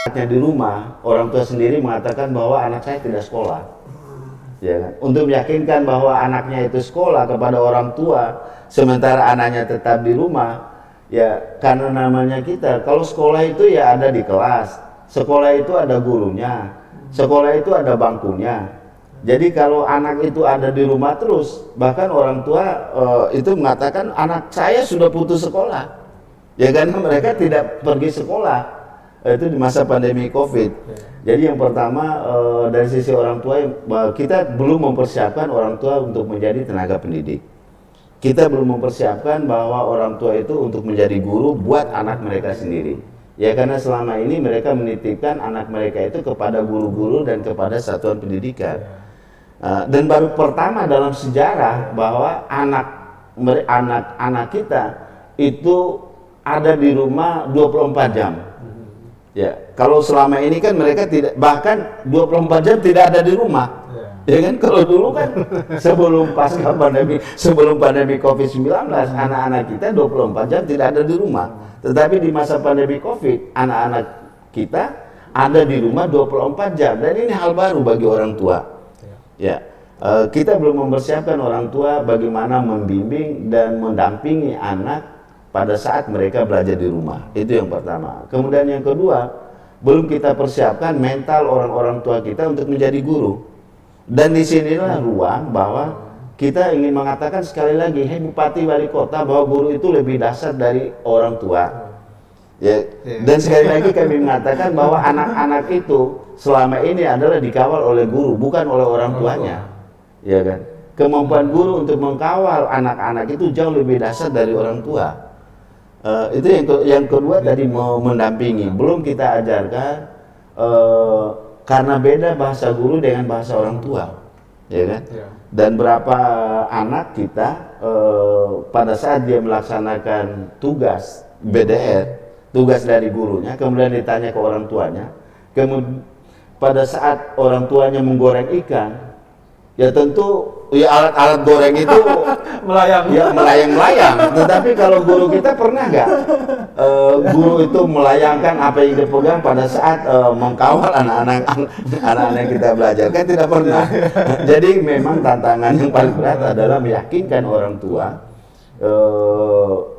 Anaknya di rumah, orang tua sendiri mengatakan bahwa anak saya tidak sekolah, ya kan? Untuk meyakinkan bahwa anaknya itu sekolah kepada orang tua, sementara anaknya tetap di rumah, ya karena namanya kita, kalau sekolah itu ya ada di kelas, sekolah itu ada gurunya, sekolah itu ada bangkunya. Jadi kalau anak itu ada di rumah terus, bahkan orang tua itu mengatakan anak saya sudah putus sekolah, ya karena mereka tidak pergi sekolah. Itu di masa pandemi COVID. Jadi yang pertama dari sisi orang tua, kita belum mempersiapkan orang tua untuk menjadi tenaga pendidik. Kita belum mempersiapkan bahwa orang tua itu untuk menjadi guru buat anak mereka sendiri. Ya karena selama ini mereka menitipkan anak mereka itu kepada guru-guru dan kepada satuan pendidikan. Dan baru pertama dalam sejarah bahwa anak kita itu ada di rumah 24 jam. Ya, kalau selama ini kan mereka tidak, bahkan 24 jam tidak ada di rumah. Ya kan, kalau dulu kan sebelum pandemi COVID-19, anak-anak kita 24 jam tidak ada di rumah. Tetapi di masa pandemi COVID, anak-anak kita ada di rumah 24 jam, dan ini hal baru bagi orang tua. Ya, kita belum mempersiapkan orang tua bagaimana membimbing dan mendampingi anak pada saat mereka belajar di rumah. Itu yang pertama. Kemudian yang kedua, belum kita persiapkan mental orang-orang tua kita untuk menjadi guru. Dan di sinilah ruang bahwa kita ingin mengatakan sekali lagi, hei Bupati Wali Kota, bahwa guru itu lebih dasar dari orang tua. Ya. Dan sekali lagi kami mengatakan bahwa anak-anak itu selama ini adalah dikawal oleh guru, bukan oleh orang tuanya. Ya kan? Kemampuan guru untuk mengkawal anak-anak itu jauh lebih dasar dari orang tua. Itu yang kedua tadi, mau mendampingi, belum kita ajarkan karena beda bahasa guru dengan bahasa orang tua, ya kan? Dan berapa anak kita pada saat dia melaksanakan tugas BDR, tugas dari gurunya, kemudian ditanya ke orang tuanya, kemudian pada saat orang tuanya menggoreng ikan, ya tentu ya alat-alat goreng itu melayang. Tetapi kalau guru kita pernah nggak guru itu melayangkan apa yang dipegang pada saat mengkawal anak-anak kita belajar? Kan tidak pernah. Jadi memang tantangan yang paling berat adalah meyakinkan orang tua,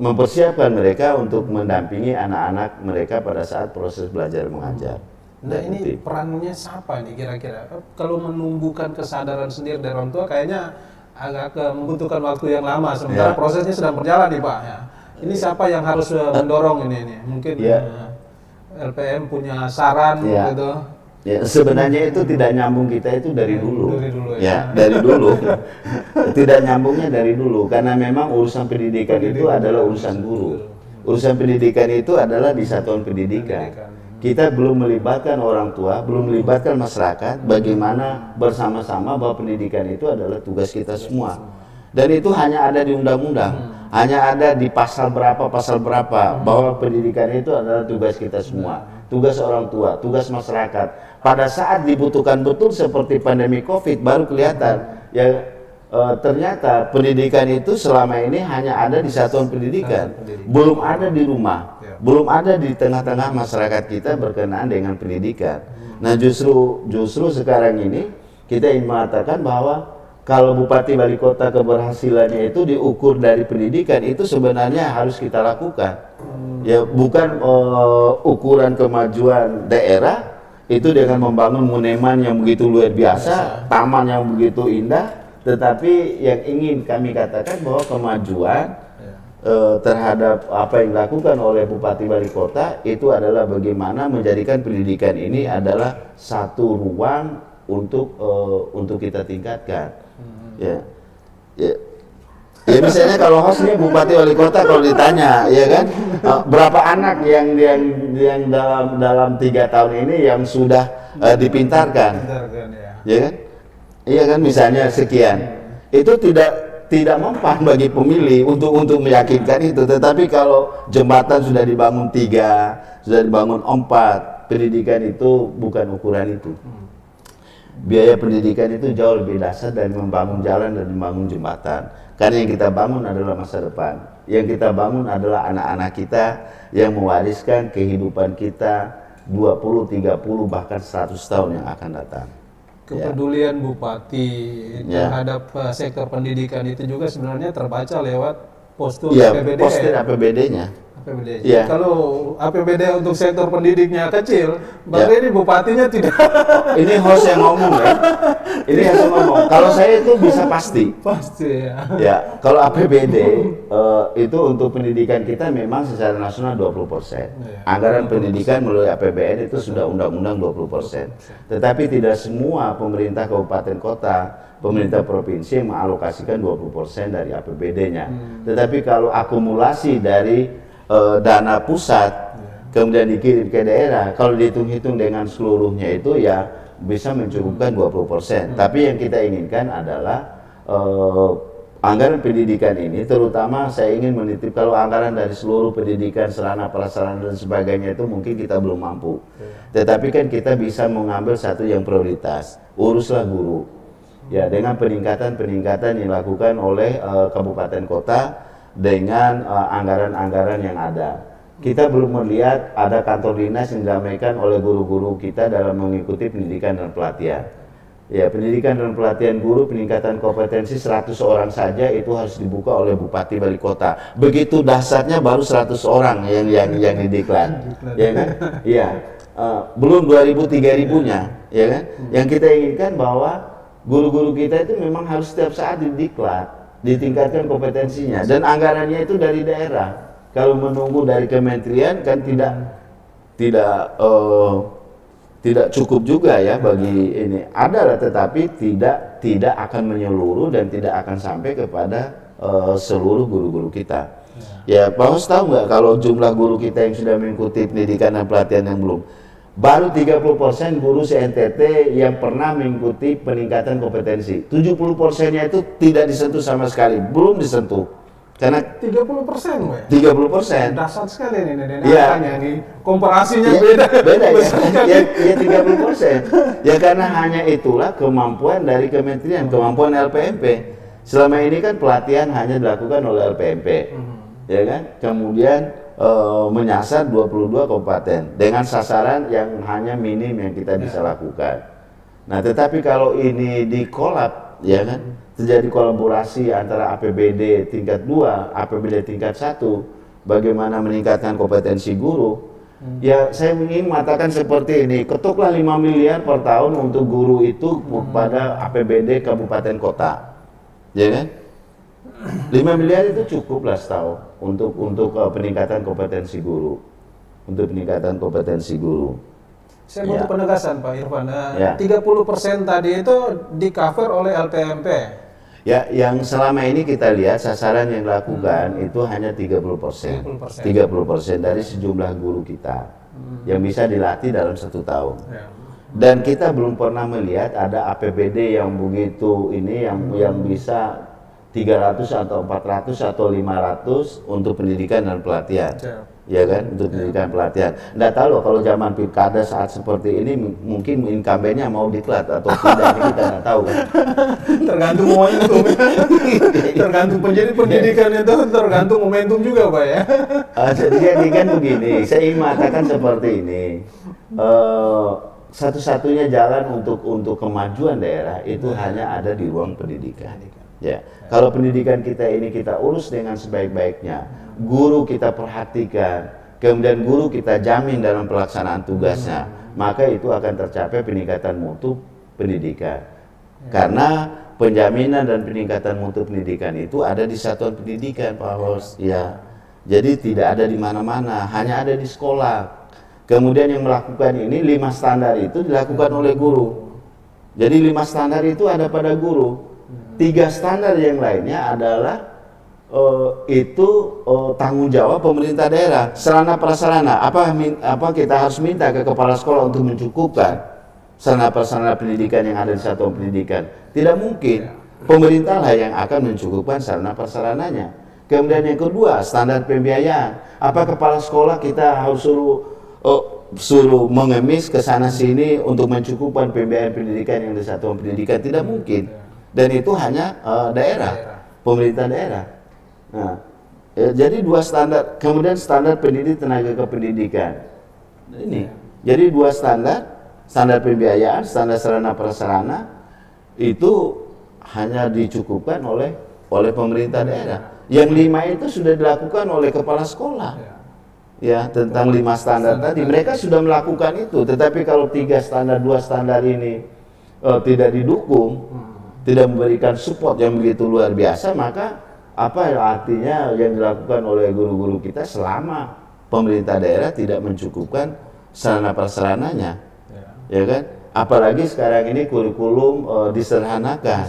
mempersiapkan mereka untuk mendampingi anak-anak mereka pada saat proses belajar mengajar. Nah ini perannya siapa nih kira-kira? Kalau menumbuhkan kesadaran sendiri dari orang tua kayaknya agak membutuhkan waktu yang lama, sementara prosesnya sedang berjalan nih Pak. Ya. Ini siapa yang harus mendorong ini? Mungkin LPM punya saran gitu. Ya, sebenarnya itu tidak nyambung kita itu dari dulu. Dari dulu. Tidak nyambungnya dari dulu, karena memang urusan pendidikan itu adalah urusan guru. Urusan pendidikan itu adalah di satuan pendidikan. Kita belum melibatkan orang tua, belum melibatkan masyarakat, bagaimana bersama-sama bahwa pendidikan itu adalah tugas kita semua. Dan itu hanya ada di undang-undang, hanya ada di pasal berapa, bahwa pendidikan itu adalah tugas kita semua. Tugas orang tua, tugas masyarakat. Pada saat dibutuhkan betul seperti pandemi COVID, baru kelihatan, ya ternyata pendidikan itu selama ini hanya ada di satuan pendidikan, belum ada di rumah. Belum ada di tengah-tengah masyarakat kita berkenaan dengan pendidikan. Nah justru sekarang ini kita ingin mengatakan bahwa kalau Bupati Wali Kota keberhasilannya itu diukur dari pendidikan, itu sebenarnya harus kita lakukan. Ya bukan ukuran kemajuan daerah itu dengan membangun monumen yang begitu luar biasa, taman yang begitu indah, tetapi yang ingin kami katakan bahwa kemajuan terhadap apa yang dilakukan oleh Bupati Wali Kota itu adalah bagaimana menjadikan pendidikan ini adalah satu ruang untuk kita tingkatkan. Ya misalnya kalau hostnya Bupati Wali Kota, kalau ditanya, ya kan, berapa anak yang dalam 3 tahun ini yang sudah dipintarkan, ya kan? Iya kan, misalnya sekian, itu tidak mempan bagi pemilih untuk meyakinkan itu. Tetapi kalau jembatan sudah dibangun 3, sudah dibangun 4, pendidikan itu bukan ukuran itu. Biaya pendidikan itu jauh lebih dasar dari membangun jalan dan membangun jembatan. Karena yang kita bangun adalah masa depan. Yang kita bangun adalah anak-anak kita yang mewariskan kehidupan kita 20, 30 bahkan 100 tahun yang akan datang. Kepedulian Bupati terhadap sektor pendidikan itu juga sebenarnya terbaca lewat postur APBD. Postur APBD-nya. APBD. Kalau APBD untuk sektor pendidiknya kecil, berarti ini bupatinya tidak. Ini host yang ngomong ya. Ini host yang ngomong. Kalau saya itu bisa pasti. Pasti ya. Ya, kalau APBD itu untuk pendidikan kita memang secara nasional 20%. Anggaran pendidikan melalui APBN itu sudah undang-undang 20%. Tetapi tidak semua pemerintah kabupaten kota, pemerintah provinsi yang mengalokasikan 20% dari APBD-nya. Tetapi kalau akumulasi dari dana pusat kemudian dikirim ke daerah, kalau dihitung-hitung dengan seluruhnya itu ya bisa mencukupkan 20%. Tapi yang kita inginkan adalah anggaran pendidikan ini, terutama saya ingin menitip kalau anggaran dari seluruh pendidikan, sarana prasarana dan sebagainya itu mungkin kita belum mampu. Tetapi kan kita bisa mengambil satu yang prioritas, uruslah guru. Ya, dengan peningkatan-peningkatan yang dilakukan oleh kabupaten kota dengan anggaran-anggaran yang ada. Kita belum melihat ada kantor dinas yang diramaikan oleh guru-guru kita dalam mengikuti pendidikan dan pelatihan. Ya, pendidikan dan pelatihan guru, peningkatan kompetensi 100 orang saja itu harus dibuka oleh Bupati Wali Kota. Begitu dahsyatnya baru 100 orang yang dideklar. Ya kan? Iya. Belum 2000 3000-nya, ya kan? Yang kita inginkan bahwa guru-guru kita itu memang harus setiap saat dideklar, ditingkatkan kompetensinya, dan anggarannya itu dari daerah. Kalau menunggu dari kementerian kan tidak cukup juga ya bagi ini. Ada, tetapi tidak akan menyeluruh dan tidak akan sampai kepada seluruh guru-guru kita. Ya, Pak Hos tahu nggak kalau jumlah guru kita yang sudah mengikuti pendidikan dan pelatihan yang belum? Baru 30% guru se-NTT yang pernah mengikuti peningkatan kompetensi. 70%-nya itu tidak disentuh sama sekali, belum disentuh. Karena 30%, Pak. 30%. Dasar sekali nih angkanya nih. Komparasinya beda ya. Ya 30%. Ya karena hanya itulah kemampuan dari kementerian, kemampuan LPMP. Selama ini kan pelatihan hanya dilakukan oleh LPMP. Ya kan? Kemudian menyasar 22 kabupaten dengan sasaran yang hanya minim yang kita bisa lakukan. Nah, tetapi kalau ini dikolab, ya kan, terjadi kolaborasi antara APBD tingkat 2, APBD tingkat 1, bagaimana meningkatkan kompetensi guru. Ya, saya ingin mengatakan seperti ini, ketuklah 5 miliar per tahun untuk guru itu pada APBD kabupaten kota. Ya kan? 5 miliar itu cukup lah setahun untuk peningkatan kompetensi guru. Untuk peningkatan kompetensi guru. Saya butuh penegasan Pak Irfan. 30% tadi itu di cover oleh LPMP. Ya, yang selama ini kita lihat sasaran yang dilakukan itu hanya 30%. 30% dari sejumlah guru kita yang bisa dilatih dalam 1 tahun. Dan kita belum pernah melihat ada APBD yang begitu ini yang bisa 300 atau 400 atau 500 untuk pendidikan dan pelatihan. Ya kan, untuk pendidikan pelatihan. Nggak tahu loh kalau zaman pilkada saat seperti ini mungkin incumbent-nya mau diklat atau tidak, ini kita nggak tahu kan. Tergantung momentum. Tergantung pendidikan itu tergantung momentum juga Pak ya. Jadi kan begini, saya ingin mengatakan seperti ini. Satu-satunya jalan untuk kemajuan daerah itu hanya ada di ruang pendidikan. Ya, kalau pendidikan kita ini kita urus dengan sebaik-baiknya, guru kita perhatikan, kemudian guru kita jamin dalam pelaksanaan tugasnya, maka itu akan tercapai peningkatan mutu pendidikan. Karena penjaminan dan peningkatan mutu pendidikan itu ada di satuan pendidikan, Pak Hos. Ya, jadi tidak ada di mana-mana, hanya ada di sekolah. Kemudian yang melakukan ini 5 standar itu dilakukan oleh guru. Jadi 5 standar itu ada pada guru. 3 standar yang lainnya adalah tanggung jawab pemerintah daerah. Sarana prasarana apa kita harus minta ke kepala sekolah untuk mencukupkan sarana prasarana pendidikan yang ada di satuan pendidikan? Tidak mungkin. Pemerintah lah yang akan mencukupkan sarana prasarananya. Kemudian yang kedua, standar pembiayaan. Apa kepala sekolah kita harus suruh mengemis ke sana sini untuk mencukupkan pembiayaan pendidikan yang di satuan pendidikan? Tidak mungkin. Dan itu hanya daerah, pemerintah daerah. Nah, jadi 2 standar. Kemudian standar pendidik tenaga kependidikan. Ini Jadi dua standar, standar pembiayaan, standar sarana prasarana itu hanya dicukupkan oleh pemerintah daerah. Yang 5 itu sudah dilakukan oleh kepala sekolah. Ya, tentang 5 standar tadi mereka sudah melakukan itu. Tetapi kalau 3 standar, 2 standar ini tidak didukung, tidak memberikan support yang begitu luar biasa, maka apa artinya yang dilakukan oleh guru-guru kita selama pemerintah daerah tidak mencukupkan sarana prasarananya, ya kan? Apalagi sekarang ini kurikulum disederhanakan,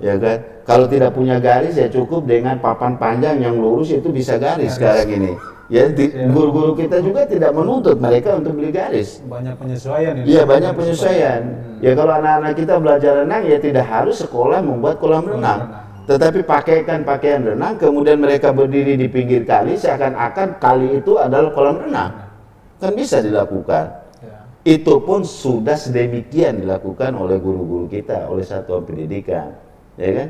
ya kan? Kalau tidak punya garis ya cukup dengan papan panjang yang lurus itu bisa garis sekarang ini. Ya, guru-guru kita juga tidak menuntut mereka untuk beli garis. Banyak penyesuaian ini. Iya, banyak penyesuaian. Ya kalau anak-anak kita belajar renang ya tidak harus sekolah membuat kolam renang. Tetapi pakaikan pakaian renang, kemudian mereka berdiri di pinggir kali seakan-akan kali itu adalah kolam renang. Kan bisa dilakukan. Itu pun sudah sedemikian dilakukan oleh guru-guru kita, oleh satuan pendidikan, ya kan?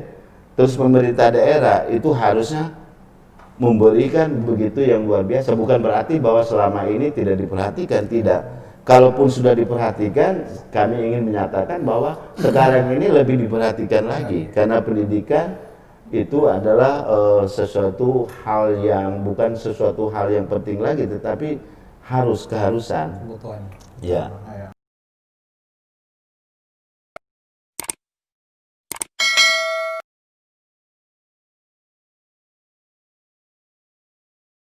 Terus pemerintah daerah itu harusnya memberikan begitu yang luar biasa. Bukan berarti bahwa selama ini tidak diperhatikan, tidak. Kalaupun sudah diperhatikan, kami ingin menyatakan bahwa sekarang ini lebih diperhatikan lagi, karena pendidikan itu adalah sesuatu hal yang bukan sesuatu hal yang penting lagi, tetapi keharusan. Kebutuhan. Ya.